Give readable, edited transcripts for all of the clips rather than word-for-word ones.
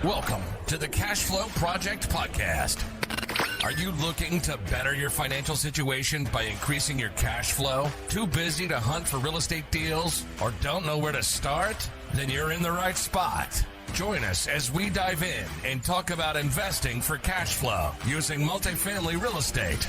Welcome to the Cashflow Project podcast. Are you looking to better your financial situation by increasing your cash flow? Too busy to hunt for real estate deals or don't know where to start? Then you're in the right spot. Join us as we dive in and talk about investing for cash flow using multifamily real estate.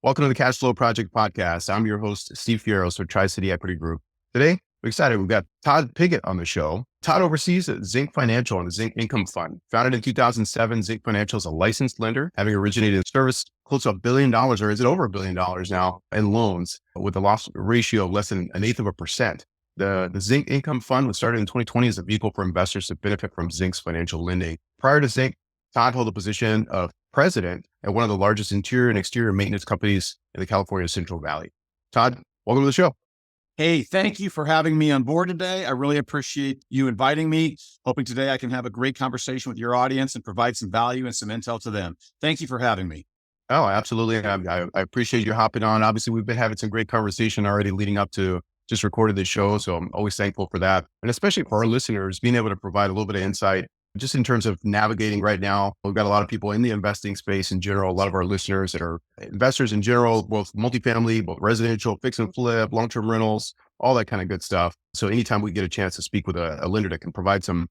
Welcome to the Cashflow Project podcast. I'm your host, Steve Fieros with Tri-City Equity Group. Today, we're excited. We've got Todd Pigott on the show. Todd oversees Zinc Financial and the Zinc Income Fund. Founded in 2007, Zinc Financial is a licensed lender, having originated and serviced close to $1 billion, or is it over $1 billion now, in loans with a loss ratio of less than 1/8%. The Zinc Income Fund was started in 2020 as a vehicle for investors to benefit from Zinc's financial lending. Prior to Zinc, Todd held the position of president at one of the largest interior and exterior maintenance companies in the California Central Valley. Todd, welcome to the show. Hey, thank you for having me on board today. I really appreciate you inviting me. Hoping today I can have a great conversation with your audience and provide some value and some intel to them. Thank you for having me. Oh, absolutely. I appreciate you hopping on. Obviously, we've been having some great conversation already leading up to just recorded this show. So I'm always thankful for that. And especially for our listeners, being able to provide a little bit of insight just in terms of navigating right now. We've got a lot of people in the investing space in general, a lot of our listeners that are investors in general, both multifamily, both residential, fix and flip, long-term rentals, all that kind of good stuff. So anytime we get a chance to speak with a lender that can provide some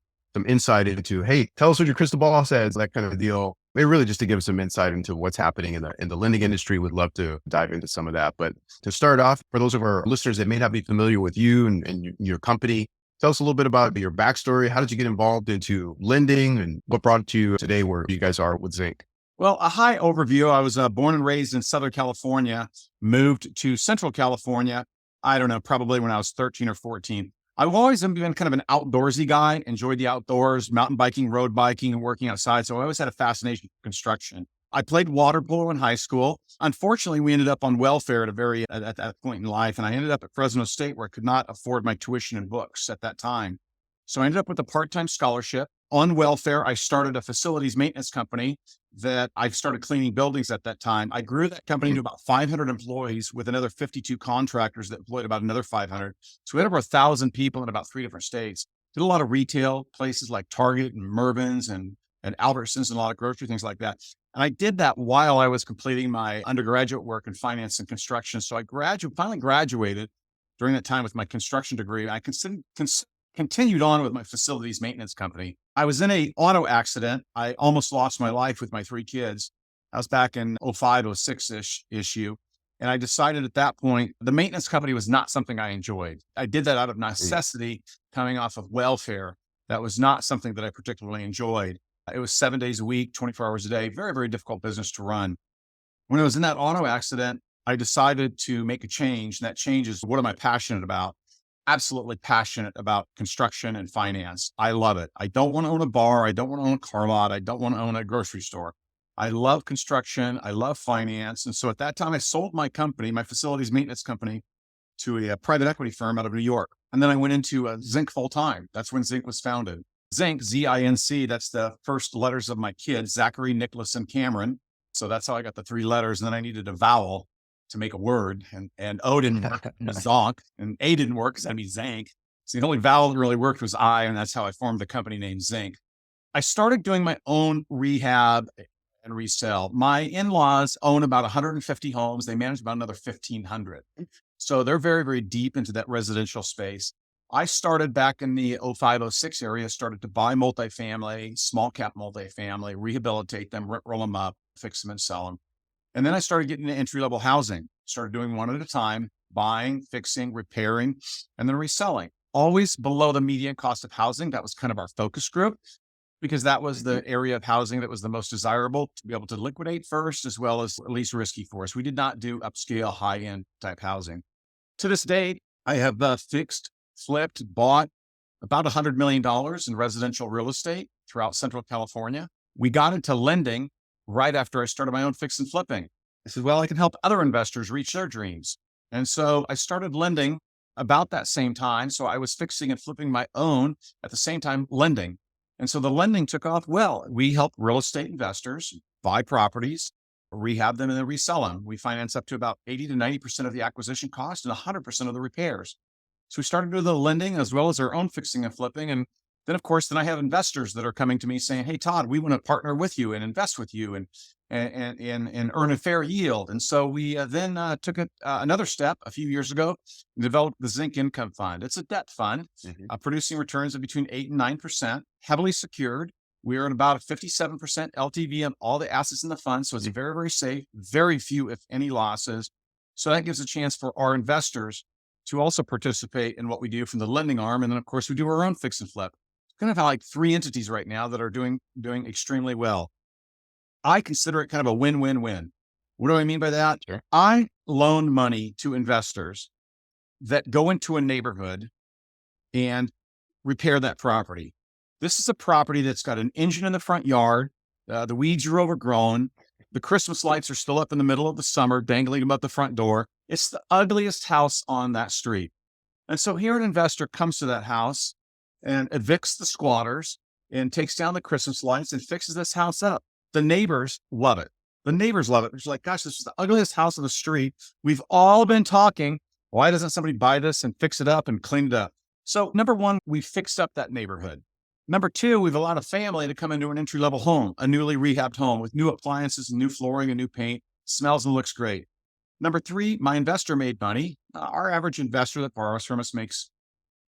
insight into, hey, tell us what your crystal ball says, that kind of deal, maybe really just to give us some insight into what's happening in the lending industry. We'd love to dive into some of that. But to start off, for those of our listeners that may not be familiar with you and your company, tell us a little bit about your backstory. How did you get involved into lending and what brought you today where you guys are with Zinc? Well, a high overview. I was born and raised in Southern California, moved to Central California, I don't know, probably when I was 13 or 14. I've always been kind of an outdoorsy guy, enjoyed the outdoors, mountain biking, road biking, and working outside. So I always had a fascination for construction. I played water polo in high school. Unfortunately, we ended up on welfare at that point in life. And I ended up at Fresno State where I could not afford my tuition and books at that time. So I ended up with a part-time scholarship. On welfare, I started a facilities maintenance company that I started cleaning buildings at that time. I grew that company to about 500 employees with another 52 contractors that employed about another 500. So we had over 1,000 people in about 3 different states. Did a lot of retail, places like Target and Mervyn's and Albertsons and a lot of grocery things like that. And I did that while I was completing my undergraduate work in finance and construction. So I finally graduated during that time with my construction degree. I continued on with my facilities maintenance company. I was in an auto accident. I almost lost my life with my 3 kids. I was back in 05, 06 issue. And I decided at that point, the maintenance company was not something I enjoyed. I did that out of necessity coming off of welfare. That was not something that I particularly enjoyed. It was 7 days a week, 24 hours a day, very, very difficult business to run. When I was in that auto accident, I decided to make a change. And that change is, what am I passionate about? Absolutely passionate about construction and finance. I love it. I don't want to own a bar. I don't want to own a car lot. I don't want to own a grocery store. I love construction. I love finance. And so at that time, I sold my company, my facilities maintenance company, to a private equity firm out of New York. And then I went into Zinc full time. That's when Zinc was founded. Zinc, Z-I-N-C, that's the first letters of my kids, Zachary, Nicholas, and Cameron. So that's how I got the 3 letters. And then I needed a vowel to make a word, and O didn't work, zonk, and A didn't work because that'd be Zank. So the only vowel that really worked was I, and that's how I formed the company named Zinc. I started doing my own rehab and resell. My in-laws own about 150 homes. They manage about another 1,500. So they're very, very deep into that residential space. I started back in the 05, 06 area, started to buy multifamily, small cap multifamily, rehabilitate them, roll them up, fix them and sell them. And then I started getting into entry-level housing, started doing one at a time, buying, fixing, repairing, and then reselling. Always below the median cost of housing. That was kind of our focus group because that was the area of housing that was the most desirable to be able to liquidate first, as well as least risky for us. We did not do upscale, high-end type housing. To this date, I have fixed, flipped, bought about $100 million in residential real estate throughout Central California. We got into lending right after I started my own fix and flipping. I said, well, I can help other investors reach their dreams. And so I started lending about that same time. So I was fixing and flipping my own at the same time lending. And so the lending took off well. We help real estate investors buy properties, rehab them, and then resell them. We finance up to about 80 to 90% of the acquisition cost and 100% of the repairs. So we started doing the lending as well as our own fixing and flipping. And Then, of course, I have investors that are coming to me saying, "Hey, Todd, we want to partner with you and invest with you and earn a fair yield." And so we then took another step a few years ago and developed the Zinc Income Fund. It's a debt fund producing returns of between 8 and 9%, heavily secured. We are at about a 57% LTV on all the assets in the fund. So it's very, very safe, very few, if any, losses. So that gives a chance for our investors to also participate in what we do from the lending arm. And then, of course, we do our own fix and flip. Kind of like 3 entities right now that are doing extremely well. I consider it kind of a win-win-win. What do I mean by that? Sure. I loan money to investors that go into a neighborhood and repair that property. This is a property that's got an engine in the front yard. The weeds are overgrown. The Christmas lights are still up in the middle of the summer, dangling above the front door. It's the ugliest house on that street. And so here an investor comes to that house and evicts the squatters and takes down the Christmas lights and fixes this house up. The neighbors love it. The neighbors love it. It's like, gosh, this is the ugliest house on the street. We've all been talking. Why doesn't somebody buy this and fix it up and clean it up? So number one, we fixed up that neighborhood. Number two, we've allowed a family to come into an entry-level home, a newly rehabbed home with new appliances, and new flooring, and new paint. Smells and looks great. Number three, my investor made money. Our average investor that borrows from us makes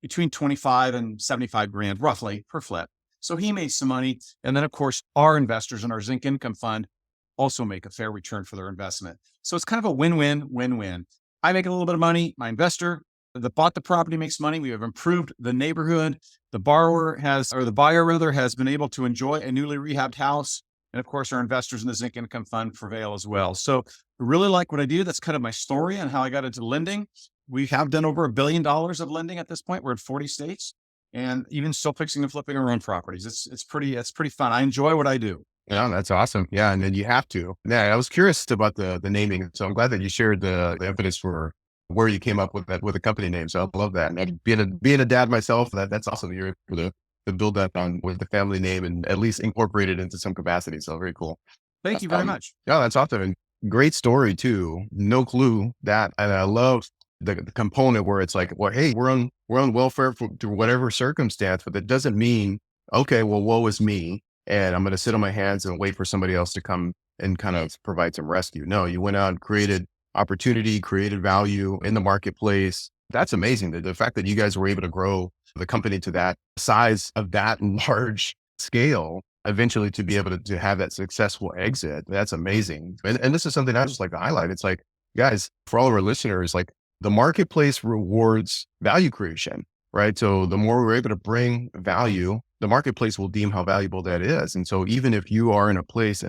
between 25 and 75 grand roughly per flip. So he made some money. And then, of course, our investors in our Zinc Income Fund also make a fair return for their investment. So it's kind of a win-win, win-win. I make a little bit of money. My investor that bought the property makes money. We have improved the neighborhood. The buyer has been able to enjoy a newly rehabbed house. And of course, our investors in the Zinc Income Fund prevail as well. So I really like what I do. That's kind of my story and how I got into lending. We have done over $1 billion of lending at this point. We're in 40 states and even still fixing and flipping our own properties. It's pretty fun. I enjoy what I do. Yeah, that's awesome. Yeah. And then you have to. Yeah. I was curious about the naming. So I'm glad that you shared the impetus for where you came up with the company name. So I love that. And being a dad myself, that's awesome. You're able to build that on with the family name and at least incorporate it into some capacity. So very cool. Thank you very much. Yeah, that's awesome. And great story too. No clue that. And I love the component where it's like, well, hey, we're on welfare through whatever circumstance, but that doesn't mean, okay, well, woe is me. And I'm going to sit on my hands and wait for somebody else to come and kind of provide some rescue. No, you went out and created opportunity, created value in the marketplace. That's amazing. The fact that you guys were able to grow the company to that size of that large scale, eventually to be able to have that successful exit. That's amazing. And this is something I just like to highlight. It's like, guys, for all of our listeners, like the marketplace rewards value creation, right? So the more we're able to bring value, the marketplace will deem how valuable that is. And so even if you are in a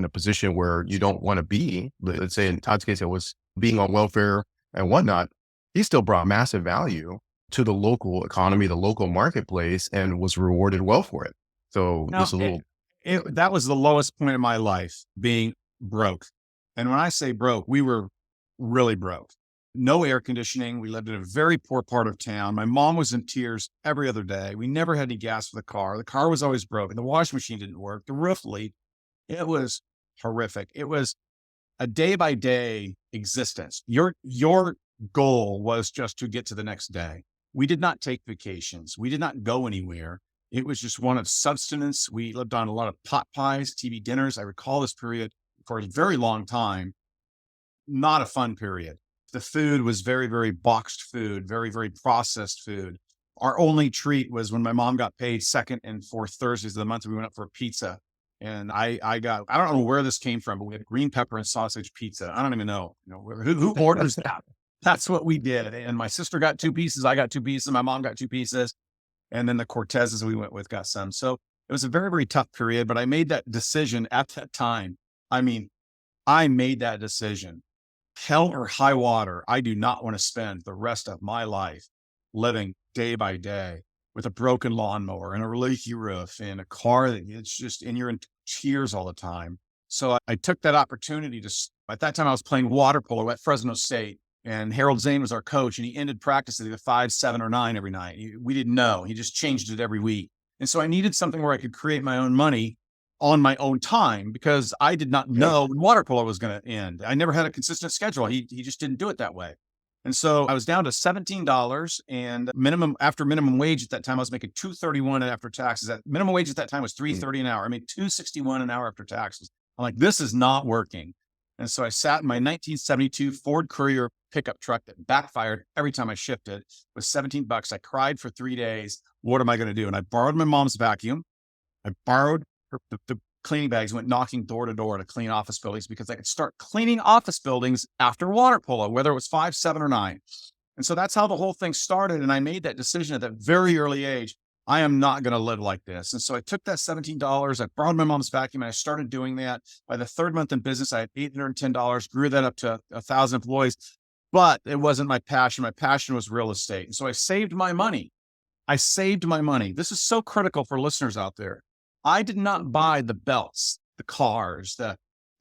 position where you don't want to be, let's say in Todd's case, it was being on welfare and whatnot, he still brought massive value to the local economy, the local marketplace, and was rewarded well for it. So Now, just a little. that was the lowest point in my life, being broke. And when I say broke, we were really broke. No air conditioning. We lived in a very poor part of town. My mom was in tears every other day. We never had any gas for the car. The car was always broken. The washing machine didn't work. The roof leaked. It was horrific. It was a day by day existence. Your goal was just to get to the next day. We did not take vacations. We did not go anywhere. It was just one of subsistence. We lived on a lot of pot pies, TV dinners. I recall this period for a very long time. Not a fun period. The food was very, very boxed food, very, very processed food. Our only treat was when my mom got paid second and fourth Thursdays of the month, we went up for a pizza. And I don't know where this came from, but we had green pepper and sausage pizza. I don't even know, who orders that? That's what we did. And my sister got 2 pieces. I got 2 pieces. My mom got 2 pieces. And then the Cortezes we went with got some. So it was a very, very tough period, but I made that decision at that time. I mean, I made that decision. Hell or high water, I do not want to spend the rest of my life living day by day with a broken lawnmower and a leaky roof and a car that it's just, and you're in tears all the time. So I took that opportunity at that time I was playing water polo at Fresno State, and Harold Zane was our coach, and he ended practice at either 5, 7, or 9 every night. We didn't know. He just changed it every week. And so I needed something where I could create my own money on my own time, because I did not know when water polo was going to end. I never had a consistent schedule. He just didn't do it that way. And so I was down to $17 and after minimum wage at that time, I was making $231 after taxes. That minimum wage at that time was $3.30 an hour. I made $261 an hour after taxes. I'm like, this is not working. And so I sat in my 1972 Ford Courier pickup truck that backfired every time I shifted. It was $17. I cried for 3 days. What am I going to do? And I borrowed my mom's vacuum. I borrowed the cleaning bags, went knocking door to door to clean office buildings because I could start cleaning office buildings after water polo, whether it was 5, 7, or 9. And so that's how the whole thing started. And I made that decision at that very early age. I am not going to live like this. And so I took that $17, I borrowed my mom's vacuum, and I started doing that. By the third month in business, I had $810, grew that up to 1,000 employees, but it wasn't my passion. My passion was real estate. And so I saved my money. This is so critical for listeners out there. I did not buy the belts, the cars, the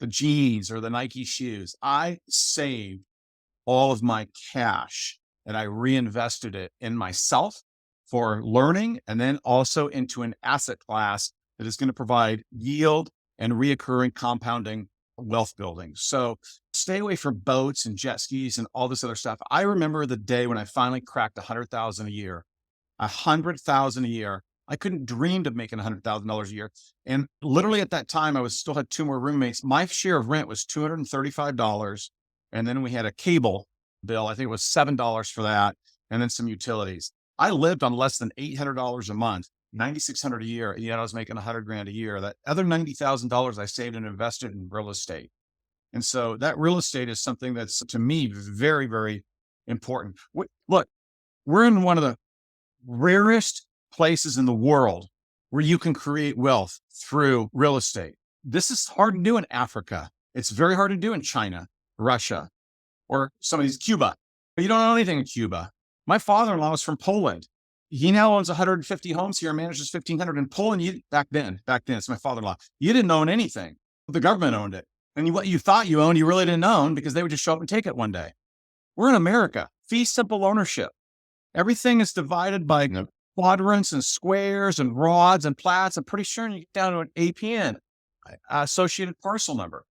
jeans, or the Nike shoes. I saved all of my cash and I reinvested it in myself for learning, and then also into an asset class that is going to provide yield and reoccurring compounding wealth building. So stay away from boats and jet skis and all this other stuff. I remember the day when I finally cracked 100,000 a year, 100,000 a year. I couldn't dream of making $100,000 a year. And literally at that time, I still had 2 more roommates. My share of rent was $235. And then we had a cable bill. I think it was $7 for that. And then some utilities. I lived on less than $800 a month, $9,600 a year. And yet I was making $100,000 a year. That other $90,000 I saved and invested in real estate. And so that real estate is something that's, to me, very, very important. Look, we're in one of the rarest places in the world where you can create wealth through real estate. This is hard to do in Africa. It's very hard to do in China, Russia, or Cuba. But you don't know anything in Cuba. My father-in-law was from Poland. He now owns 150 homes here and manages 1,500 in Poland. Back then, it's my father-in-law. You didn't own anything. The government owned it. And what you thought you owned, you really didn't own because they would just show up and take it one day. We're in America. Fee simple ownership. Everything is divided by quadrants and squares and rods and plats. I'm pretty sure you get down to an APN, associated parcel number.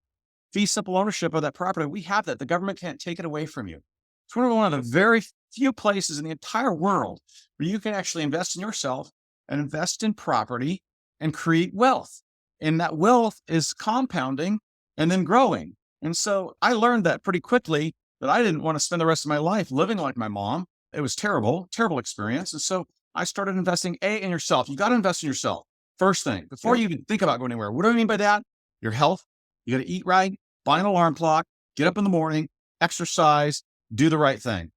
Fee simple ownership of that property. We have that. The government can't take it away from you. It's one of the very few places in the entire world where you can actually invest in yourself and invest in property and create wealth. And that wealth is compounding and then growing. And so I learned that pretty quickly that I didn't want to spend the rest of my life living like my mom. It was terrible experience. And so I started investing in yourself. You got to invest in yourself. First thing, before you even think about going anywhere. What do I mean by that? Your health. You got to eat right, buy an alarm clock, get up in the morning, exercise, do the right thing.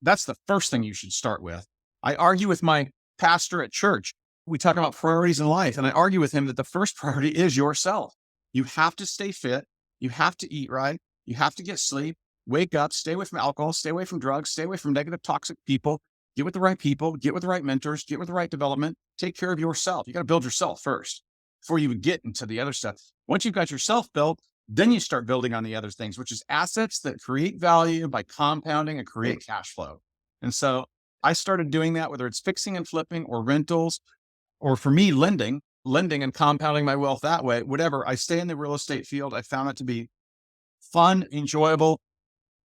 That's the first thing you should start with. I argue with my pastor at church. We talk about priorities in life, and I argue with him that the first priority is yourself. You have to stay fit. You have to eat right. You have to get sleep, wake up, stay away from alcohol, stay away from drugs, stay away from negative, toxic people, get with the right people, get with the right mentors, get with the right development, take care of yourself. You got to build yourself first before you get into the other stuff. Once you've got yourself built, then you start building on the other things, which is assets that create value by compounding and create cash flow. And so I started doing that, whether it's fixing and flipping or rentals, or for me, lending and compounding my wealth that way, whatever. I stay in the real estate field. I found it to be fun, enjoyable,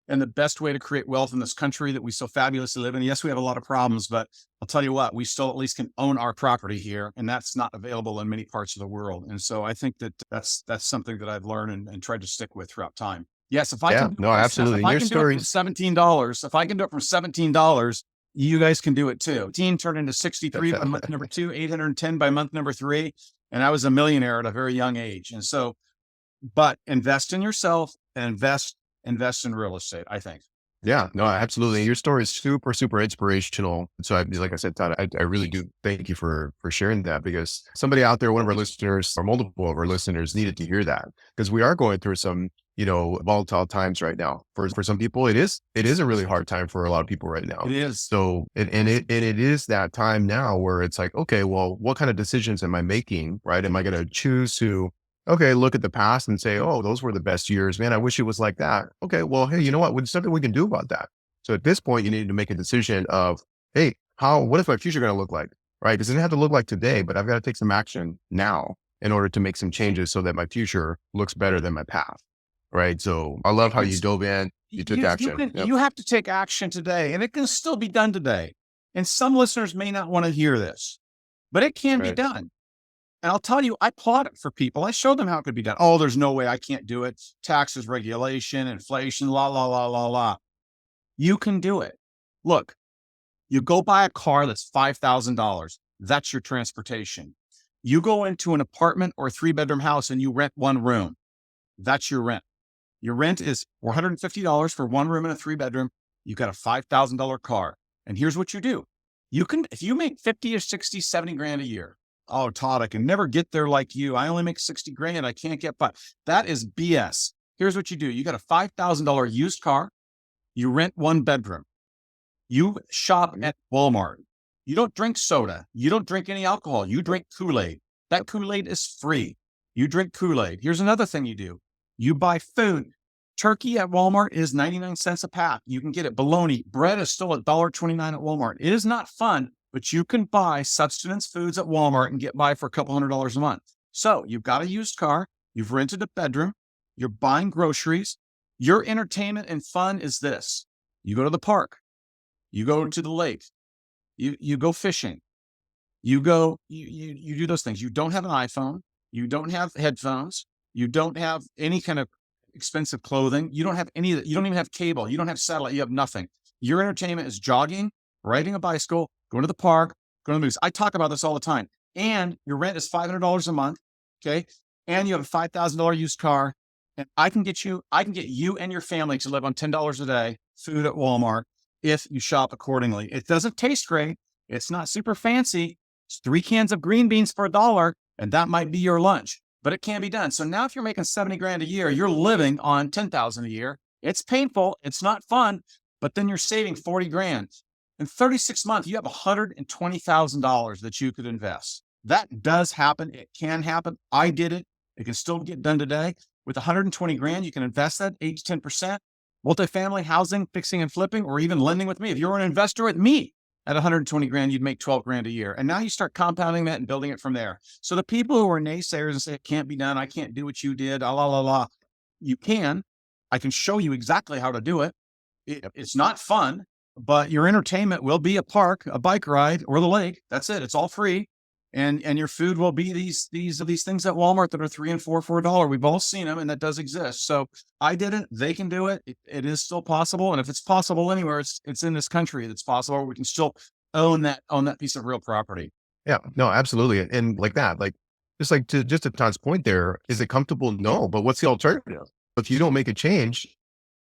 and the best way to create wealth in this country that we so fabulously live in. Yes, we have a lot of problems, but I'll tell you what, we still at least can own our property here, and that's not available in many parts of the world. And so I think that that's something that I've learned and tried to stick with throughout time. Yes, if I can, absolutely. If I can do it from $17, if I can do it from $17, you guys can do it too. 18 turned into 63 by month number 2, 810 by month number 3, and I was a millionaire at a very young age. And so, but invest in yourself and invest in real estate, I think. Yeah, no, absolutely. Your story is super, super inspirational. So like I said, Todd, I really do thank you for sharing that, because somebody out there, one of our listeners or multiple of our listeners needed to hear that, because we are going through some, volatile times right now. For some people, it is a really hard time for a lot of people right now. It is. So, it is that time now where it's like, okay, well, what kind of decisions am I making, right? Am I going to choose to, look at the past and say, oh, those were the best years, man, I wish it was like that. Okay, well, hey, you know what? There's something we can do about that. So at this point, you need to make a decision of, hey, what is my future going to look like, right? It doesn't have to look like today, but I've got to take some action now in order to make some changes so that my future looks better than my past, right? So I love how you dove in. You took action. Yep. You have to take action today, and it can still be done today. And some listeners may not want to hear this, but it can be done. And I'll tell you, I plot it for people. I show them how it could be done. Oh, there's no way I can't do it. Taxes, regulation, inflation, la, la, la, la, la. You can do it. Look, you go buy a car that's $5,000. That's your transportation. You go into an apartment or a 3-bedroom house and you rent one room. That's your rent. Your rent is $450 for one room and a 3-bedroom. You got a $5,000 car. And here's what you do. You can, if you make 50 or 60, 70 grand a year. Oh, Todd, I can never get there like you. I only make 60 grand. I can't get by. That is BS. Here's what you do. You got a $5,000 used car. You rent one bedroom. You shop at Walmart. You don't drink soda. You don't drink any alcohol. You drink Kool-Aid. That Kool-Aid is free. You drink Kool-Aid. Here's another thing you do. You buy food. Turkey at Walmart is 99 cents a pack. You can get it. Bologna. Bread is still $1.29 at Walmart. It is not fun, but you can buy sustenance foods at Walmart and get by for a couple $100s a month. So you've got a used car. You've rented a bedroom. You're buying groceries. Your entertainment and fun is this. You go to the park. You go to the lake. You go fishing. You do those things. You don't have an iPhone. You don't have headphones. You don't have any kind of expensive clothing. You don't have any of that. You don't even have cable. You don't have satellite. You have nothing. Your entertainment is jogging, riding a bicycle, going to the park, going to the movies. I talk about this all the time. And your rent is $500 a month. Okay. And you have a $5,000 used car. And I can get you and your family to live on $10 a day, food at Walmart, if you shop accordingly. It doesn't taste great. It's not super fancy. It's 3 cans of green beans for $1, and that might be your lunch, but it can be done. So now if you're making 70 grand a year, you're living on 10,000 a year. It's painful. It's not fun, but then you're saving 40 grand. In 36 months, you have $120,000 that you could invest. That does happen. It can happen. I did it. It can still get done today. With 120 grand, you can invest that 8 to 10%. Multifamily housing, fixing and flipping, or even lending with me. If you're an investor with me at 120 grand, you'd make 12 grand a year. And now you start compounding that and building it from there. So the people who are naysayers and say, it can't be done, I can't do what you did, la, la, la, you can. I can show you exactly how to do it. It's not fun, but your entertainment will be a park, a bike ride, or the lake. That's it. It's all free. And your food will be these things at Walmart that are $3 and $4 for $1. We've all seen them, and that does exist. So I did it. They can do it. It is still possible. And if it's possible anywhere, it's in this country that's possible. We can still own that piece of real property. Yeah, no, absolutely. And like that, just to Todd's point there, is it comfortable? No, but what's the alternative? If you don't make a change,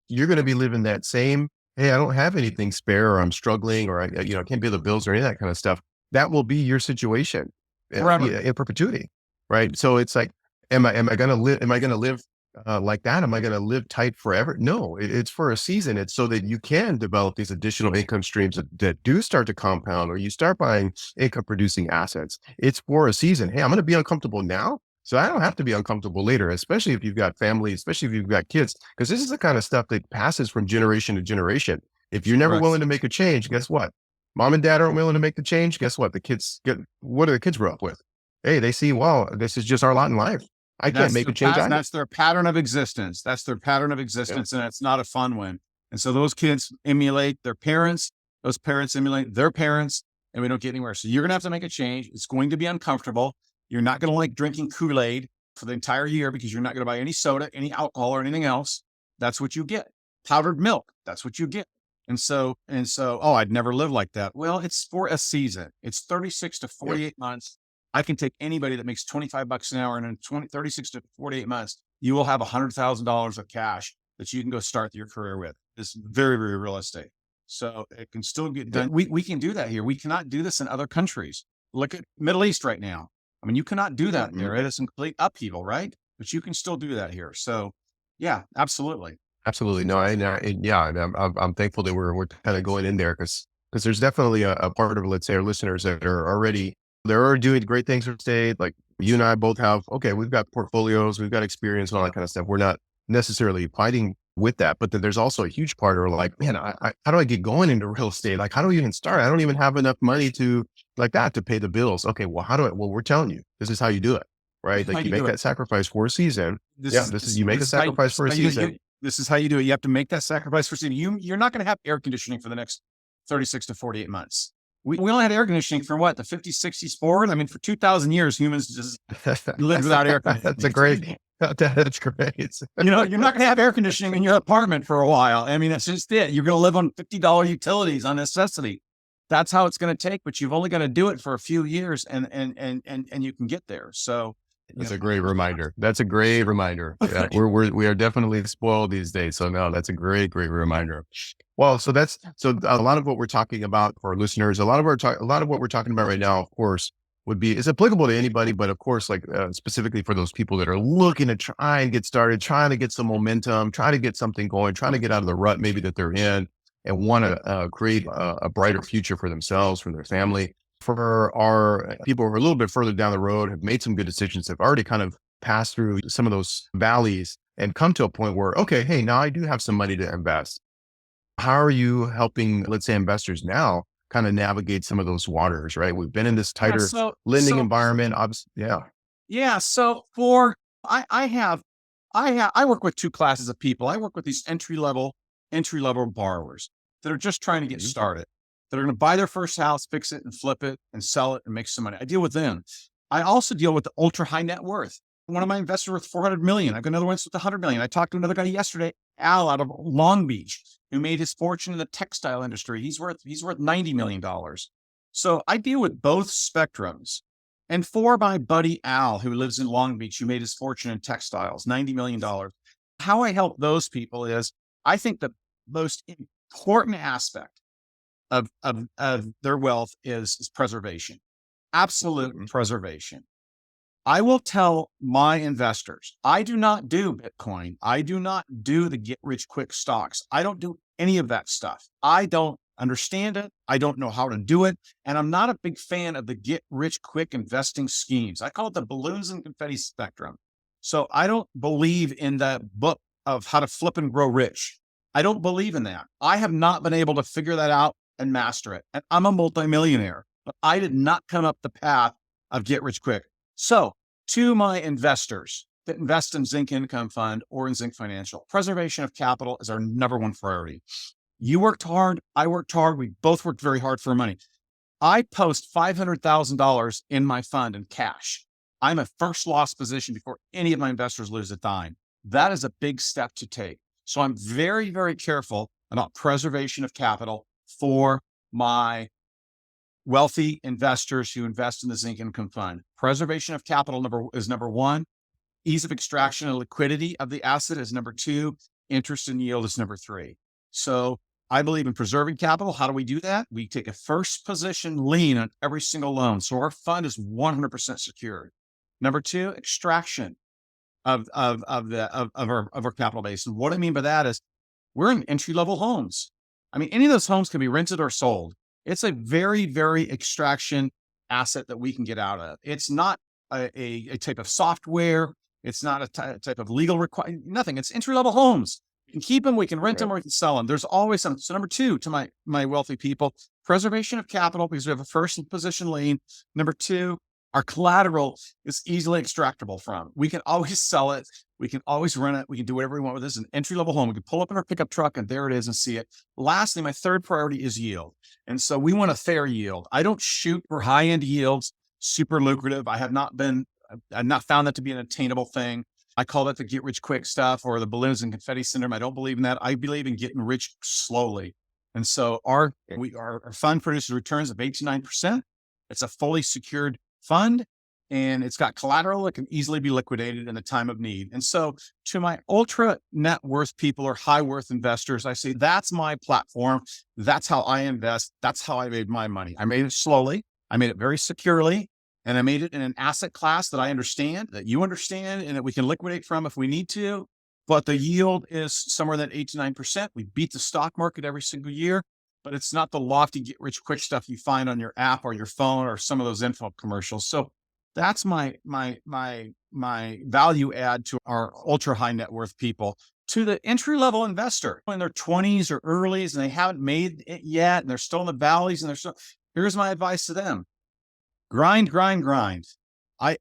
you're going to be living that same, hey, I don't have anything spare, or I'm struggling, or I can't pay the bills or any of that kind of stuff. That will be your situation in perpetuity, right? So it's like, am I going to live like that? Am I going to live tight forever? No, it's for a season. It's so that you can develop these additional income streams that do start to compound, or you start buying income producing assets. It's for a season. Hey, I'm going to be uncomfortable now, so I don't have to be uncomfortable later, especially if you've got family, especially if you've got kids, because this is the kind of stuff that passes from generation to generation. If you're never willing to make a change, guess what? Mom and dad aren't willing to make the change. Guess what? What do the kids grow up with? Hey, they see, wow, this is just our lot in life. I can't make a change. That's their pattern of existence. And it's not a fun one. And so those kids emulate their parents. Those parents emulate their parents, and we don't get anywhere. So you're going to have to make a change. It's going to be uncomfortable. You're not going to like drinking Kool-Aid for the entire year, because you're not going to buy any soda, any alcohol, or anything else. That's what you get. Powdered milk. That's what you get. And so, oh, I'd never live like that. Well, it's for a season. It's 36 to 48 months. I can take anybody that makes $25 an hour, and in 36 to 48 months, you will have $100,000 of cash that you can go start your career with. It's very, very realistic. So it can still get done. We can do that here. We cannot do this in other countries. Look at Middle East right now. I mean, you cannot do that there. It is in complete upheaval, right? But you can still do that here. So yeah, absolutely. Absolutely. No, I'm thankful that we're kind of going in there, because there's definitely a part of, let's say, our listeners that are already doing great things for state. Like you and I both have, okay, we've got portfolios, we've got experience and all that kind of stuff. We're not necessarily fighting with that, but then there's also a huge part of like, man, how do I get going into real estate? Like, how do we even start? I don't even have enough money to pay the bills. Okay, well, we're telling you, this is how you do it, right? Like you make that sacrifice for a season. You make a sacrifice for a season. This is how you do it. You have to make that sacrifice for you're not going to have air conditioning for the next 36 to 48 months. We only had air conditioning from what, the 50s, 60s forward? I mean, for 2,000 years, humans just lived without air conditioning. That's great. That's great. You're not going to have air conditioning in your apartment for a while. I mean, that's just it. You're going to live on $50 utilities on necessity. That's how it's going to take, but you've only got to do it for a few years and you can get there. So that's a great reminder. That's a great reminder. Yeah, we are definitely spoiled these days. So no, that's a great reminder. Well, so a lot of what we're talking about for our listeners, a lot of what we're talking about right now, of course, is applicable to anybody, but of course, like specifically for those people that are looking to try and get started, trying to get some momentum, trying to get something going, trying to get out of the rut maybe that they're in, and want to create a brighter future for themselves, for their family. For our people who are a little bit further down the road, have made some good decisions, have already kind of passed through some of those valleys and come to a point where, okay, hey, now I do have some money to invest. How are you helping, let's say, investors now kind of navigate some of those waters, right? We've been in this tighter lending environment. Obviously, yeah. Yeah. So I work with two classes of people. I work with these entry level borrowers that are just trying to get started, that are going to buy their first house, fix it and flip it and sell it and make some money. I deal with them. I also deal with the ultra high net worth. One of my investors worth 400 million. I've got another one with 100 million. I talked to another guy yesterday, Al, out of Long Beach, who made his fortune in the textile industry. He's worth $90 million. So I deal with both spectrums. And for my buddy Al, who lives in Long Beach, who made his fortune in textiles, $90 million. How I help those people is, I think the most important aspect of their wealth is preservation, absolute preservation. I will tell my investors, I do not do Bitcoin. I do not do the get rich quick stocks. I don't do any of that stuff. I don't understand it. I don't know how to do it. And I'm not a big fan of the get rich quick investing schemes. I call it the balloons and confetti spectrum. So I don't believe in that book of how to flip and grow rich. I don't believe in that. I have not been able to figure that out and master it. And I'm a multimillionaire, but I did not come up the path of get rich quick. So to my investors that invest in Zinc Income Fund or in Zinc Financial, preservation of capital is our number one priority. You worked hard. I worked hard. We both worked very hard for money. I post $500,000 in my fund in cash. I'm a first loss position before any of my investors lose a dime. That is a big step to take. So I'm very, very careful about preservation of capital for my wealthy investors who invest in the Zinc Income Fund. Preservation of capital is number one. Ease of extraction and liquidity of the asset is number two. Interest and yield is number three. So I believe in preserving capital. How do we do that? We take a first position lien on every single loan. So our fund is 100% secured. Number two, extraction of our capital base. And what I mean by that is we're in entry-level homes. I mean, any of those homes can be rented or sold. It's a very, very extraction asset that we can get out of. It's not a type of software. It's not a type of legal requirement, nothing. It's entry-level homes. We can keep them, we can rent them, or we can sell them. There's always something. So number two, to my wealthy people, preservation of capital, because we have a first position lien. Number two, our collateral is easily extractable from. We can always sell it. We can always rent it. We can do whatever we want with this. An entry-level home. We can pull up in our pickup truck and there it is and see it. Lastly, my third priority is yield. And so we want a fair yield. I don't shoot for high-end yields, super lucrative. I've not found that to be an attainable thing. I call that the get rich quick stuff or the balloons and confetti syndrome. I don't believe in that. I believe in getting rich slowly. And so our fund produces returns of 8 to 9%. It's a fully secured fund and it's got collateral that can easily be liquidated in a time of need. And so to my ultra net worth people or high worth investors, I say, that's my platform. That's how I invest. That's how I made my money. I made it slowly. I made it very securely. And I made it in an asset class that I understand, that you understand, and that we can liquidate from if we need to. But the yield is somewhere in that 8 to 9%. We beat the stock market every single year, but it's not the lofty get rich quick stuff you find on your app or your phone or some of those info commercials. So that's my value add to our ultra high net worth people. To the entry level investor in their 20s or earlies and they haven't made it yet, and they're still in the valleys, and here's my advice to them. Grind, grind, grind. I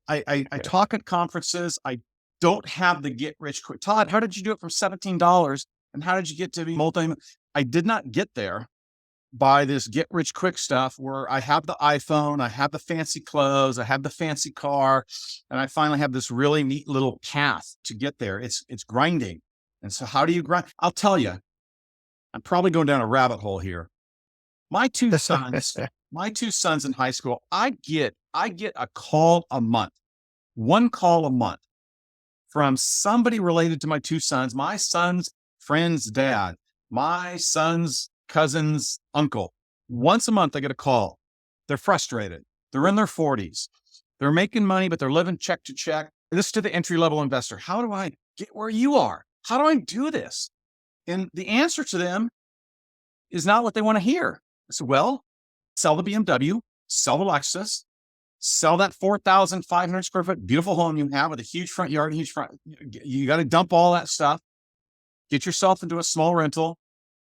talk at conferences. I don't have the get rich quick. Todd, how did you do it from $17? And how did you get to be multi? I did not get there by this get rich quick stuff where I have the iPhone, I have the fancy clothes, I have the fancy car, and I finally have this really neat little path to get there. It's grinding. And so how do you grind? I'll tell you, I'm probably going down a rabbit hole here. My two sons in high school, I get a call a month, one call a month from somebody related to my two sons, my son's friend's dad, my son's cousin's uncle. Once a month, I get a call. They're frustrated. They're in their 40s. They're making money, but they're living check to check. This is to the entry-level investor. How do I get where you are? How do I do this? And the answer to them is not what they want to hear. I said, well, sell the BMW, sell the Lexus, sell that 4,500 square foot beautiful home you have with a huge front yard, huge front. You got to dump all that stuff. Get yourself into a small rental,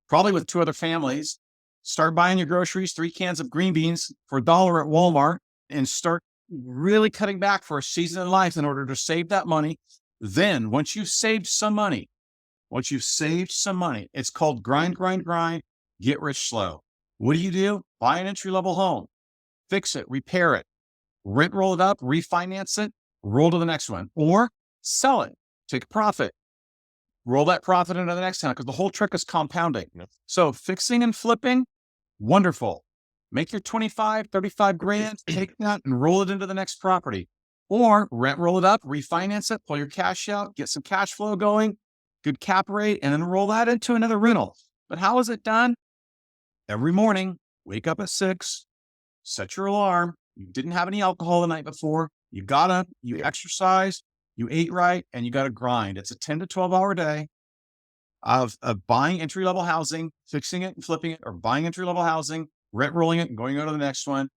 probably with 2 other families. Start buying your groceries, 3 cans of green beans for $1 at Walmart, and start really cutting back for a season in life in order to save that money. Then once you've saved some money, it's called grind, get rich slow. What do? Buy an entry-level home, fix it, repair it, rent roll it up, refinance it, roll to the next one, or sell it, take a profit, roll that profit into the next town, because the whole trick is compounding. Yep. So fixing and flipping, wonderful. Make your 25, 35 grand, take that and roll it into the next property. Or rent roll it up, refinance it, pull your cash out, get some cash flow going, good cap rate, and then roll that into another rental. But how is it done? Every morning, wake up at 6, set your alarm. You didn't have any alcohol the night before. You got up, you exercised, you ate right, and you got to grind. It's a 10 to 12 hour day of buying entry-level housing, fixing it and flipping it, or buying entry-level housing, rent rolling it and going on to the next one.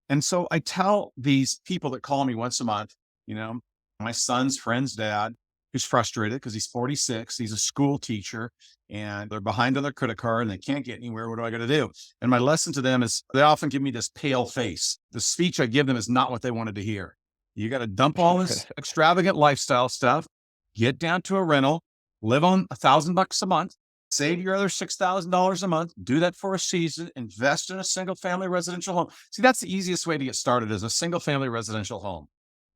And so I tell these people that call me once a month, my son's friend's dad, who's frustrated because he's 46, he's a school teacher, and they're behind on their credit card and they can't get anywhere. What do I got to do? And my lesson to them is they often give me this pale face. The speech I give them is not what they wanted to hear. You got to dump all this extravagant lifestyle stuff, get down to a rental, live on $1,000 a month, save your other $6,000 a month, do that for a season, invest in a single family residential home. See, that's the easiest way to get started, is a single family residential home.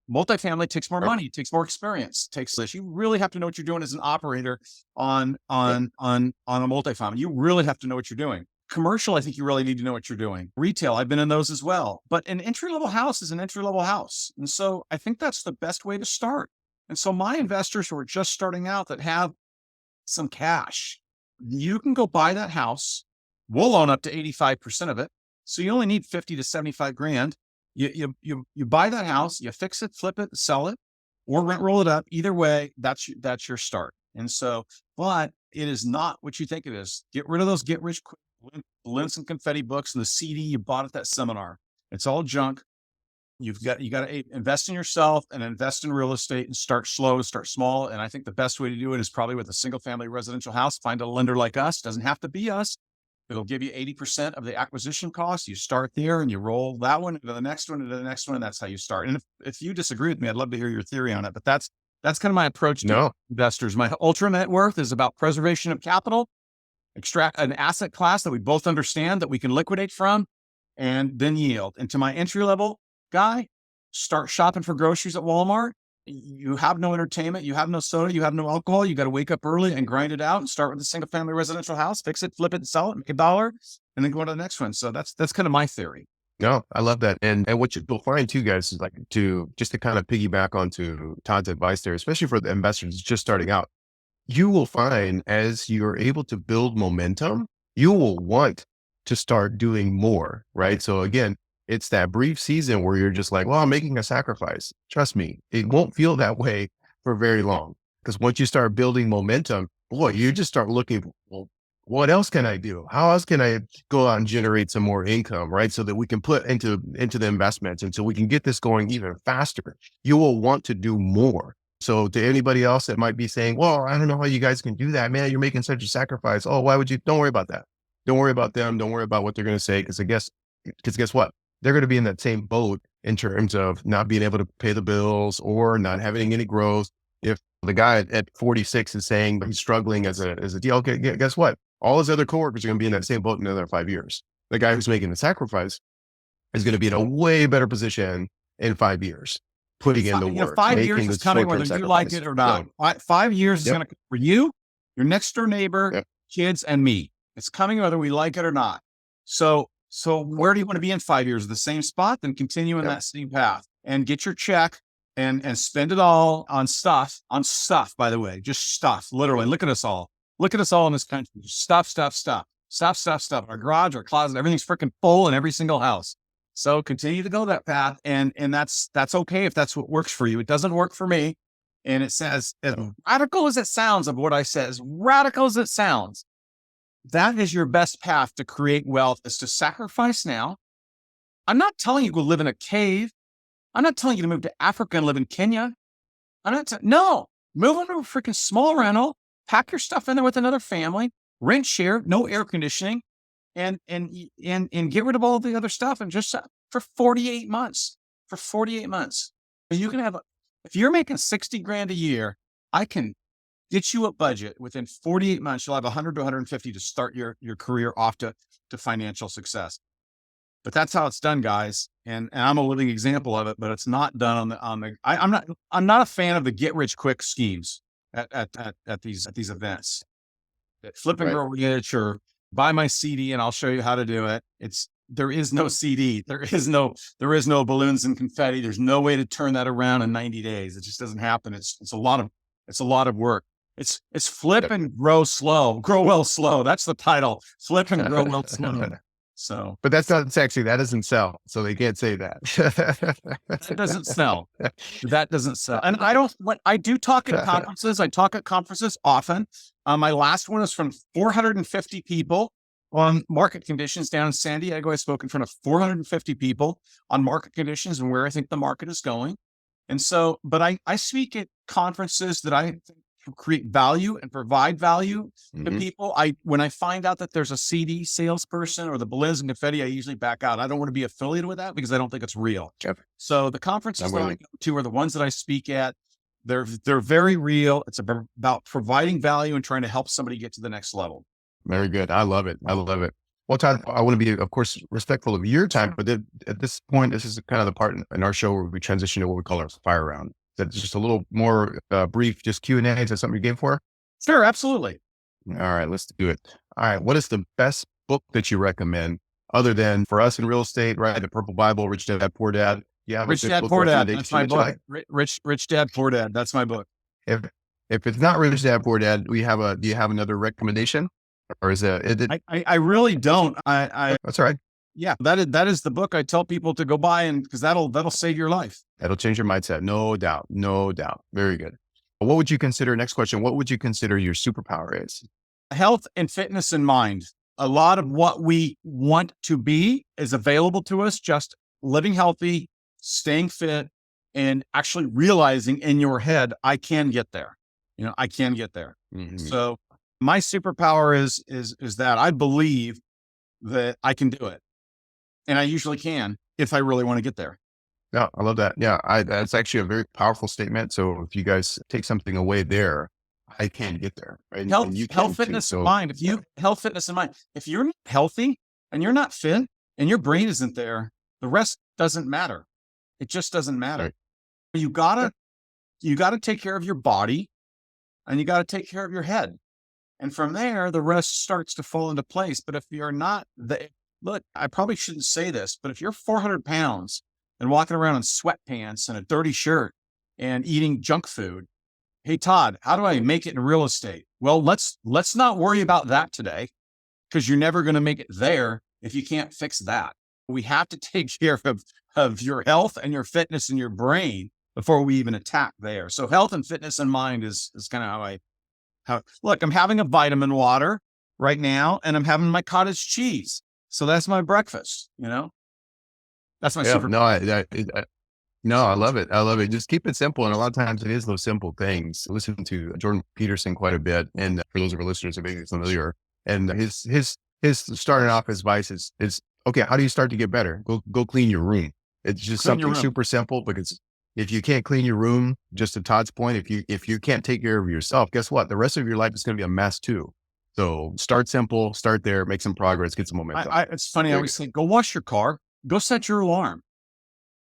Multifamily takes more money, it takes more experience, you really have to know what you're doing as an operator on a multifamily. You really have to know what you're doing. Commercial, I think you really need to know what you're doing. Retail, I've been in those as well. But an entry-level house is an entry-level house. And so I think that's the best way to start. And so my investors who are just starting out that have some cash, you can go buy that house. We'll own up to 85% of it. So you only need 50 to 75 grand. You buy that house, you fix it, flip it, sell it, or rent roll it up. Either way, that's your start. And so, but it is not what you think it is. Get rid of those get rich quick balloons and confetti books and the CD you bought at that seminar. It's all junk. You got to invest in yourself and invest in real estate and start slow, start small. And I think the best way to do it is probably with a single family residential house. Find a lender like us. Doesn't have to be us. It'll give you 80% of the acquisition cost. You start there and you roll that one into the next one, into the next one. And that's how you start. And if you disagree with me, I'd love to hear your theory on it. But that's kind of my approach to investors. My ultra net worth is about preservation of capital, extract an asset class that we both understand that we can liquidate from, and then yield. And to my entry level guy, start shopping for groceries at Walmart. You have no entertainment, you have no soda, you have no alcohol. You got to wake up early and grind it out and start with a single family residential house, fix it, flip it, sell it, make $1, and then go on to the next one. So that's kind of my theory. No, I love that. And what you'll find too, guys, is just to kind of piggyback onto Todd's advice there, especially for the investors just starting out, you will find as you're able to build momentum, you will want to start doing more, right? So again, it's that brief season where you're just like, well, I'm making a sacrifice. Trust me, it won't feel that way for very long. Because once you start building momentum, boy, you just start looking, well, what else can I do? How else can I go out and generate some more income, right? So that we can put into the investments and so we can get this going even faster. You will want to do more. So to anybody else that might be saying, well, I don't know how you guys can do that, man. You're making such a sacrifice. Oh, why would you? Don't worry about that. Don't worry about them. Don't worry about what they're going to say. Because guess what? They're going to be in that same boat in terms of not being able to pay the bills or not having any growth. If the guy at 46 is saying he's struggling as a deal, okay, guess what? All his other coworkers are going to be in that same boat in another 5 years. The guy who's making the sacrifice is going to be in a way better position in 5 years, putting in the work. 5 years is coming whether you like it or not. 5 years is going to come for you, your next door neighbor, kids, and me. It's coming whether we like it or not. So where do you want to be in 5 years? The same spot? Then continue in that same path and get your check and spend it all on stuff, by the way, just stuff, literally. Look at us all in this country. Stuff. Our garage, our closet, everything's freaking full in every single house. So continue to go that path. And that's okay if that's what works for you. It doesn't work for me. And it says, as radical as it sounds of what I said, as radical as it sounds, that is your best path to create wealth, is to sacrifice now. I'm not telling you to go live in a cave. I'm not telling you to move to Africa and live in Kenya. No, move into a freaking small rental, pack your stuff in there with another family, rent share, no air conditioning, and get rid of all the other stuff. And just for 48 months, you can have, if you're making 60 grand a year, I can get you a budget within 48 months. You'll have 100 to 150 to start your career off to financial success. But that's how it's done, guys. And I'm a living example of it, but it's not done I'm not a fan of the get rich quick schemes at these events. Flip and grow rich, or buy my CD and I'll show you how to do it. There is no CD. There is no balloons and confetti. There's no way to turn that around in 90 days. It just doesn't happen. It's a lot of work. It's flip and grow slow, grow well slow. That's the title. Flip and grow well slow. So, but that's not sexy. That doesn't sell. So they can't say that. That doesn't sell. And I do talk at conferences. I talk at conferences often. My last one is from 450 people on market conditions down in San Diego. I spoke in front of 450 people on market conditions and where I think the market is going. And so, but I speak at conferences that I think create value and provide value to people. When I find out that there's a CD salesperson or the balloons and confetti, I usually back out. I don't want to be affiliated with that because I don't think it's real. So the conferences that I go to are the ones that I speak at. They're very real. It's about providing value and trying to help somebody get to the next level. Very good. I love it. Well, Todd, I want to be, of course, respectful of your time, but at this point, this is kind of the part in our show where we transition to what we call our fire round. That's just a little more brief, just Q&A. Is that something you game for? Sure, absolutely. All right, let's do it. All right, what is the best book that you recommend, other than for us in real estate, right? The Purple Bible, Rich Dad, Poor Dad. Yeah, Rich Dad, Poor Dad. That's my book. Rich Dad, Poor Dad. That's my book. If it's not Rich Dad, Poor Dad, do you have another recommendation, or is it? I really don't. That's all right. Yeah, that is the book I tell people to go buy, and because that'll save your life. That'll change your mindset. No doubt. Very good. What would you consider, next question, what would you consider your superpower is? Health and fitness in mind. A lot of what we want to be is available to us, just living healthy, staying fit, and actually realizing in your head, I can get there. I can get there. So my superpower is that I believe that I can do it. And I usually can if I really want to get there. Yeah, I love that. Yeah, that's actually a very powerful statement. So if you guys take something away there, I can get there. Right? Health, fitness, and mind. Health, fitness, and mind. If you're not healthy and you're not fit and your brain isn't there, the rest doesn't matter. It just doesn't matter. Right. You gotta take care of your body, and you gotta take care of your head, and from there the rest starts to fall into place. But if you're not look, I probably shouldn't say this, but if you're 400 pounds and walking around in sweatpants and a dirty shirt and eating junk food, hey, Todd, how do I make it in real estate? Well, let's not worry about that today, because you're never going to make it there if you can't fix that. We have to take care of your health and your fitness and your brain before we even attack there. So health and fitness in mind is kind of how look, I'm having a vitamin water right now, and I'm having my cottage cheese. So that's my breakfast, that's my super. No, I love it. Just keep it simple. And a lot of times it is those simple things. I listen to Jordan Peterson quite a bit. And for those of our listeners who may be familiar, and his starting off advice is, okay, how do you start to get better? Go clean your room. It's just something super simple, but if you can't clean your room, just to Todd's point, if you can't take care of yourself, guess what? The rest of your life is going to be a mess too. So start simple, start there, make some progress, get some momentum. It's funny. I always say, go wash your car, go set your alarm.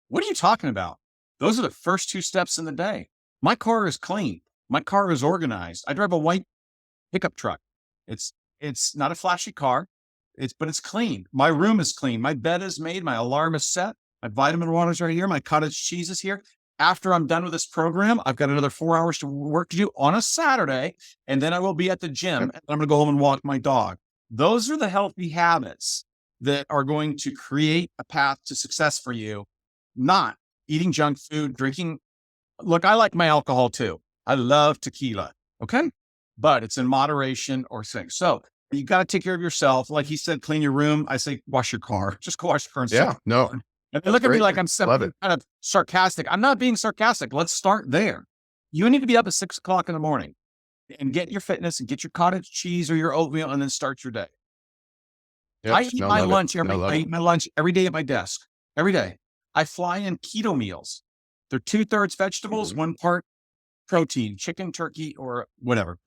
What are you talking about? Those are the first 2 steps in the day. My car is clean. My car is organized. I drive a white pickup truck. It's not a flashy car. But it's clean. My room is clean. My bed is made. My alarm is set. My vitamin water's right here. My cottage cheese is here. After I'm done with this program, I've got another 4 hours to work to do on a Saturday. And then I will be at the gym and I'm going to go home and walk my dog. Those are the healthy habits that are going to create a path to success for you, not eating junk food, drinking. Look, I like my alcohol too. I love tequila. Okay. But it's in moderation or things. So you got to take care of yourself. Like he said, clean your room. I say, wash your car. Just go wash your car. Yeah, no. And they look at me like I'm kind of sarcastic. I'm not being sarcastic. Let's start there. You need to be up at 6 o'clock in the morning and get your fitness and get your cottage cheese or your oatmeal and then start your day. Yep. I eat my lunch every day at my desk. Every day. I fly in keto meals. They're 2/3 vegetables, 1 part protein, chicken, turkey, or whatever.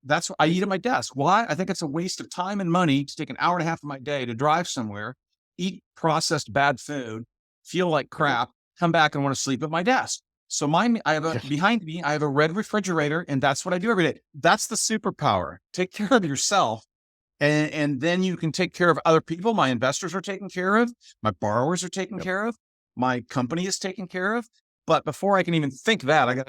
That's what I eat at my desk. Why? I think it's a waste of time and money to take an hour and a half of my day to drive somewhere, eat processed bad food, feel like crap, come back and want to sleep at my desk. So behind me, I have a red refrigerator, and that's what I do every day. That's the superpower. Take care of yourself, and then you can take care of other people. My investors are taken care of. My borrowers are taken care of. My company is taken care of. But before I can even think that, I got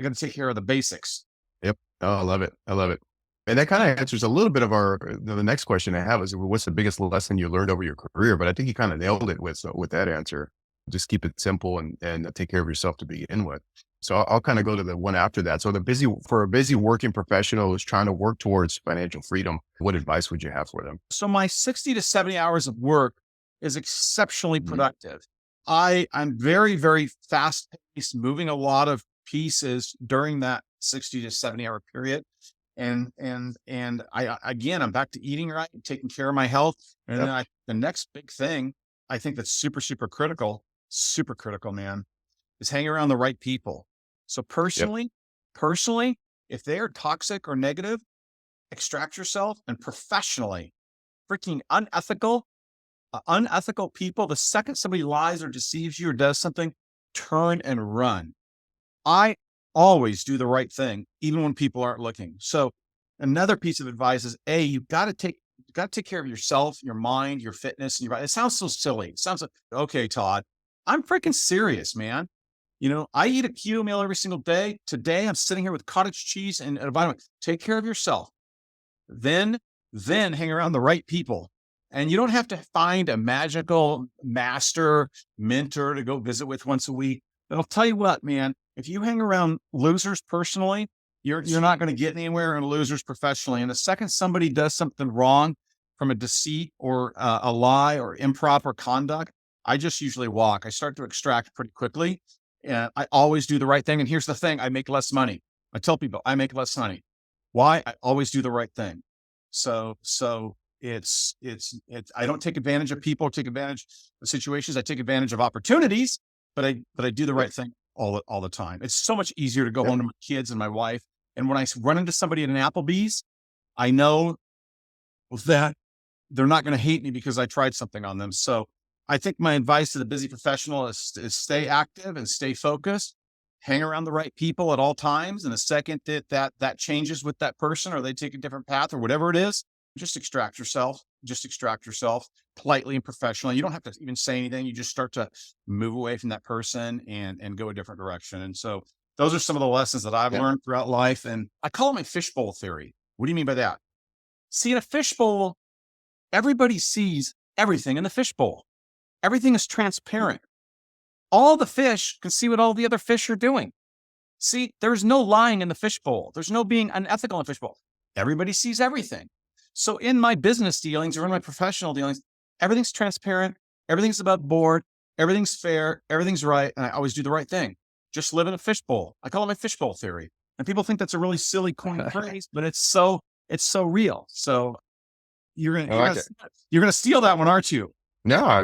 to take care of the basics. Yep. Oh, I love it. I love it. And that kind of answers a little bit of the next question I have is, what's the biggest lesson you learned over your career? But I think you kind of nailed it with that answer. Just keep it simple and take care of yourself to begin with. So I'll kind of go to the one after that. So for a busy working professional who's trying to work towards financial freedom, what advice would you have for them? So my 60 to 70 hours of work is exceptionally productive. I'm very, very fast paced, moving a lot of pieces during that 60 to 70 hour period. And I'm back to eating right, taking care of my health. And then the next big thing I think that's super critical, man, is hang around the right people. So personally, if they are toxic or negative, extract yourself. And professionally, freaking unethical people, the second somebody lies or deceives you or does something, turn and run. I always do the right thing, even when people aren't looking. So another piece of advice is, you got to take care of yourself, your mind, your fitness, and your body. It sounds so silly. It sounds like, okay, Todd, I'm freaking serious, man. I eat a keto meal every single day. Today, I'm sitting here with cottage cheese and a vitamin. Take care of yourself. Then hang around the right people. And you don't have to find a magical master mentor to go visit with once a week. But I'll tell you what, man, if you hang around losers personally, you're not going to get anywhere, and losers professionally. And the second somebody does something wrong from a deceit or a lie or improper conduct, I just usually walk. I start to extract pretty quickly, and I always do the right thing. And here's the thing: I make less money. I tell people I make less money. Why? I always do the right thing. So it's I don't take advantage of people, take advantage of situations. I take advantage of opportunities, but I do the right thing all the time. It's so much easier to go home to my kids and my wife. And when I run into somebody at an Applebee's, I know that they're not going to hate me because I tried something on them. So I think my advice to the busy professional is stay active and stay focused, hang around the right people at all times. And the second that changes with that person, or they take a different path or whatever it is, just extract yourself politely and professionally. You don't have to even say anything. You just start to move away from that person and go a different direction. And so those are some of the lessons that I've learned throughout life. And I call it my fishbowl theory. What do you mean by that? See, in a fishbowl, everybody sees everything in the fishbowl. Everything is transparent. All the fish can see what all the other fish are doing. See, there's no lying in the fishbowl. There's no being unethical in the fishbowl. Everybody sees everything. So in my business dealings or in my professional dealings, everything's transparent, everything's above board, everything's fair, everything's right, and I always do the right thing. Just live in a fishbowl. I call it my fishbowl theory. And people think that's a really silly, corny phrase, but it's so real. So you're gonna steal that one, aren't you? No, I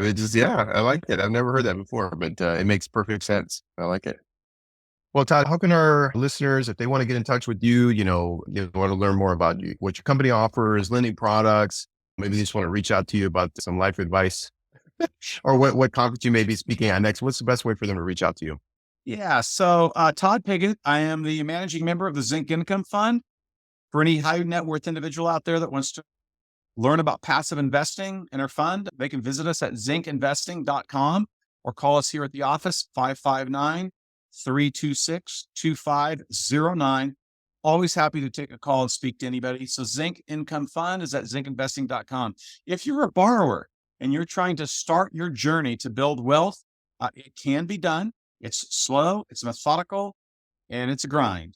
like it. I've never heard that before, but it makes perfect sense. I like it. Well, Todd, how can our listeners, if they want to get in touch with you, want to learn more about you, what your company offers, lending products, maybe they just want to reach out to you about some life advice or what conference you may be speaking at next, what's the best way for them to reach out to you? Yeah. So, Todd Pigott, I am the managing member of the Zinc Income Fund. For any high net worth individual out there that wants to learn about passive investing in our fund, they can visit us at zincinvesting.com or call us here at the office, 559-326-2509. Always happy to take a call and speak to anybody. So Zinc Income Fund is at zincinvesting.com. If you're a borrower and you're trying to start your journey to build wealth, it can be done. It's slow, it's methodical, and it's a grind.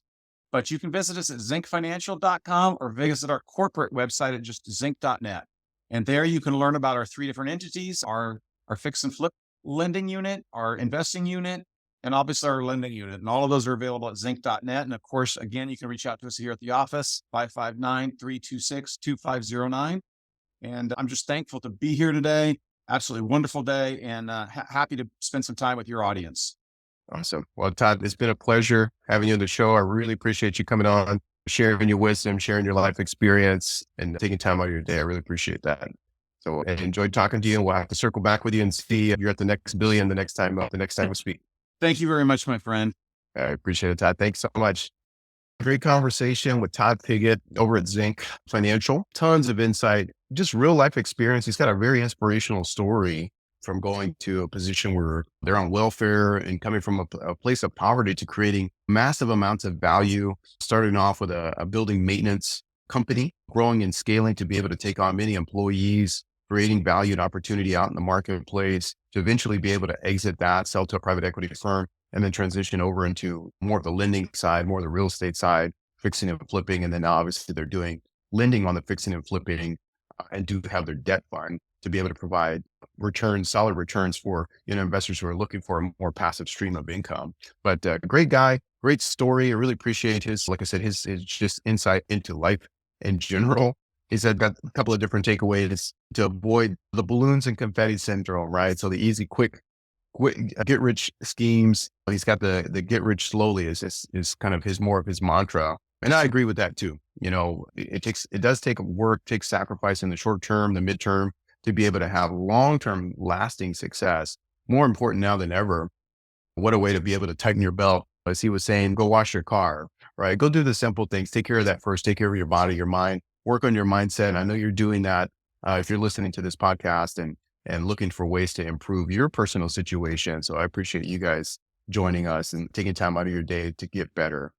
But you can visit us at zincfinancial.com or visit our corporate website at just zinc.net. And there you can learn about our 3 different entities, our fix and flip lending unit, our investing unit, and obviously our lending unit. And all of those are available at zinc.net. And of course, again, you can reach out to us here at the office, 559-326-2509. And I'm just thankful to be here today. Absolutely wonderful day, and happy to spend some time with your audience. Awesome. Well, Todd, it's been a pleasure having you on the show. I really appreciate you coming on, sharing your wisdom, sharing your life experience, and taking time out of your day. I really appreciate that. So I enjoyed talking to you, and we'll have to circle back with you and see if you're at the next billion the next time we speak. Thank you very much, my friend. I appreciate it, Todd. Thanks so much. Great conversation with Todd Pigott over at Zinc Financial. Tons of insight, just real life experience. He's got a very inspirational story from going to a position where they're on welfare and coming from a place of poverty to creating massive amounts of value, starting off with a building maintenance company, growing and scaling to be able to take on many employees, creating value and opportunity out in the marketplace to eventually be able to exit that, sell to a private equity firm, and then transition over into more of the lending side, more of the real estate side, fixing and flipping. And then now obviously they're doing lending on the fixing and flipping and do have their debt fund to be able to provide returns, solid returns for, investors who are looking for a more passive stream of income. But great guy, great story. I really appreciate like I said, his just insight into life in general. He said got a couple of different takeaways to avoid the balloons and confetti syndrome, right? So the easy, quick get rich schemes. He's got the get rich slowly is kind of more of his mantra. And I agree with that too. It does take work, takes sacrifice in the short term, the midterm, to be able to have long-term lasting success. More important now than ever. What a way to be able to tighten your belt. As he was saying, go wash your car, right? Go do the simple things. Take care of that first. Take care of your body, your mind, work on your mindset. I know you're doing that. If you're listening to this podcast and looking for ways to improve your personal situation. So I appreciate you guys joining us and taking time out of your day to get better.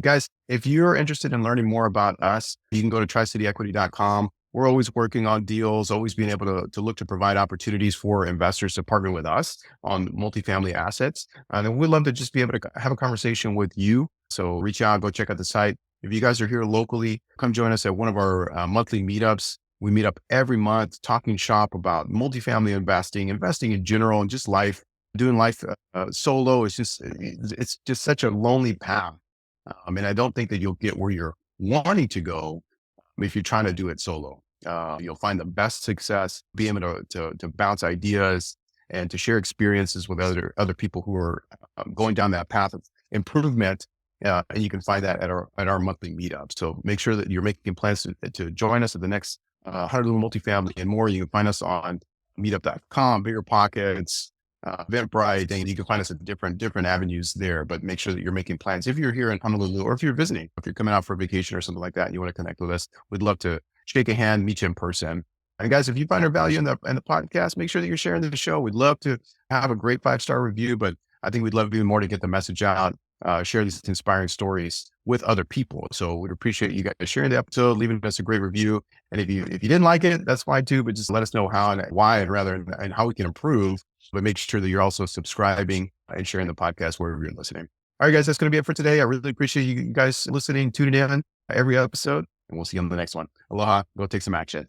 Guys, if you're interested in learning more about us, you can go to tricityequity.com. We're always working on deals, always being able to look to provide opportunities for investors to partner with us on multifamily assets. And we'd love to just be able to have a conversation with you. So reach out, go check out the site. If you guys are here locally, come join us at one of our monthly meetups. We meet up every month talking shop about multifamily investing in general, and just life. Doing life solo is it's just such a lonely path. And I don't think that you'll get where you're wanting to go if you're trying to do it solo. You'll find the best success being able to bounce ideas and to share experiences with other people who are going down that path of improvement. And you can find that at our monthly meetup. So make sure that you're making plans to join us at the next 100 Little Multifamily and more. You can find us on meetup.com, Bigger Pockets, Eventbrite, and you can find us at different avenues there. But make sure that you're making plans. If you're here in Honolulu, or if you're visiting, if you're coming out for a vacation or something like that, and you want to connect with us, we'd love to shake a hand, meet you in person. And guys, if you find our value in the podcast, make sure that you're sharing the show. We'd love to have a great 5-star review, but I think we'd love even more to get the message out, share these inspiring stories with other people. So we'd appreciate you guys sharing the episode, leaving us a great review. And if you didn't like it, that's fine too, but just let us know how and why, and how we can improve. But make sure that you're also subscribing and sharing the podcast wherever you're listening. All right, guys, that's going to be it for today. I really appreciate you guys listening, tuning in every episode, and we'll see you on the next one. Aloha. Go take some action.